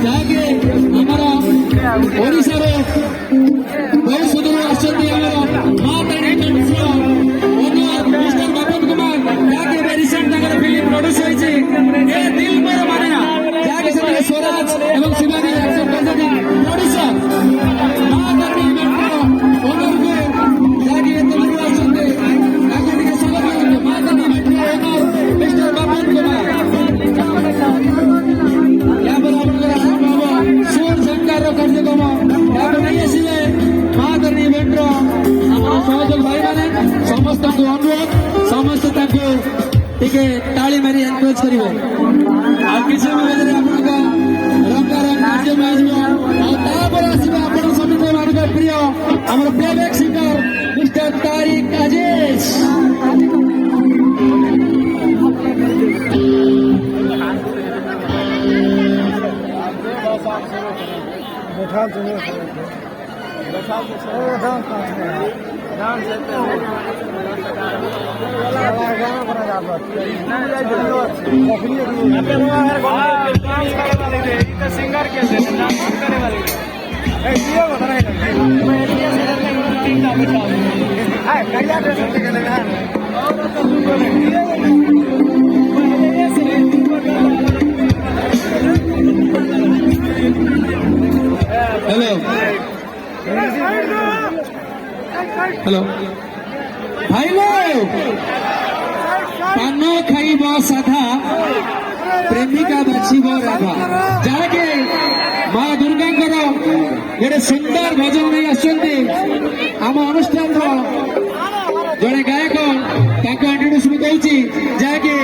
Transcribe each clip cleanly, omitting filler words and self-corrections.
ଯାହାକି ଆମର ଓଡ଼ିଶାର ବହୁ ସୁଦୂର ଆସୁଛନ୍ତି ଆମର ମା ତାରିଣୀ ମିଷ୍ଟର ବାପନ କୁମାର, ଯାହାକି ଏବେ ରିସେଣ୍ଟ ତାଙ୍କର ଫିଲ୍ମ ପ୍ରଡ୍ୟୁସ ହୋଇଛି ଏ ଦିଲ ମୋର ମାନେନା, ଯାହାକି ସେମାନେ ସ୍ୱରାଜ ଏବଂ ଶିବାନୀ ଆକ୍ସନ କରିଛନ୍ତି। ପ୍ରଡ୍ୟୁସର ମା ତାରିଣୀ ଇଭେଣ୍ଟର ଓନରକୁ ଯାହାକି ଏତେ ଦୂର ଆସୁଛନ୍ତି ତାଙ୍କୁ ଟିକେ ସ୍ୱାଗତ କରନ୍ତୁ। ମା ତାରିଣୀ ଇଭେଣ୍ଟର ଓନର ମିଷ୍ଟର ବାପନ କୁମାର। ଏହାପରେ ଆପଣଙ୍କର ଆରମ୍ଭ ହବ ସୁର ଶଙ୍କାରର କାର୍ଯ୍ୟକ୍ରମ। ଏହାପରେ ନେଇ ଆସିବେ ମା ତାରିଣୀ ଇଭେଣ୍ଟର ଆମର ସହଯୋଗ ଭାଇମାନେ। ସମସ୍ତଙ୍କୁ ଅନୁରୋଧ, ସମସ୍ତେ ତାଙ୍କୁ ଟିକେ ତାଳି ମାରି ଏନକରେଜ କରିବେ। ଆଉ କିଛି ମଧ୍ୟରେ ଆପଣଙ୍କ ରଙ୍ଗାରଙ୍ଗ କାର୍ଯ୍ୟକ୍ରମ ଆସିବ। ଆଉ ତାପରେ ଆସିବେ ଆପଣ ସମସ୍ତଙ୍କ ପ୍ରିୟ ଆମର ପ୍ଲେବ୍ୟାକ୍ ସିଙ୍ଗର ମିଷ୍ଟର ତାରିକ ଆଜିଜ। सिंगर के हेलो हेलो भाई लोग, पान खाइब साधा प्रेमिका बाछिब राधा, जहाँकि माँ दुर्गांकर गोटे सुंदर भजन नहीं आसुच्च आम अनुष्ठान जड़े गायक इंट्रोड्यूस मुझे जहाँकि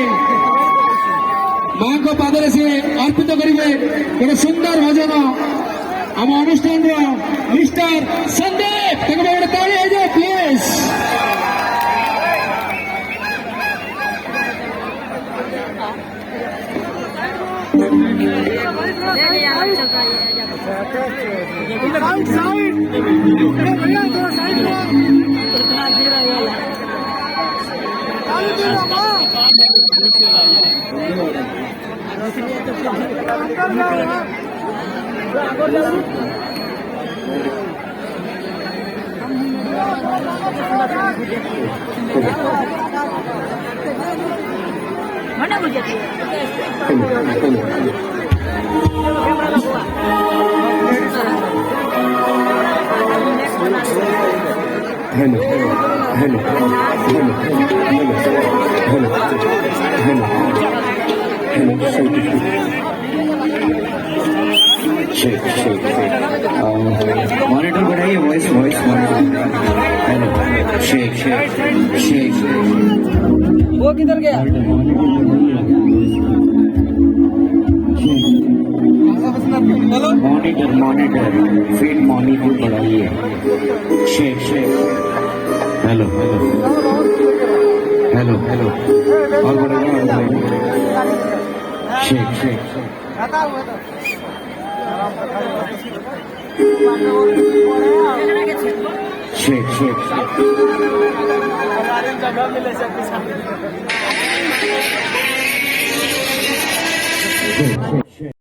माँ को पादरे सी अर्पित करेंगे गोटे सुंदर भजन आम अनुष्ठान मिस्टर संदीप गोटे ताली हो जाए please. mana boleh jadi? hello hello hello hello shake monitor बढ़ाइए voice monitor hello shake वो किधर गया? मॉनिटर फीड मॉनिटर बढ़ाइए शेक हेलो और बढ़ेगा शेक शेक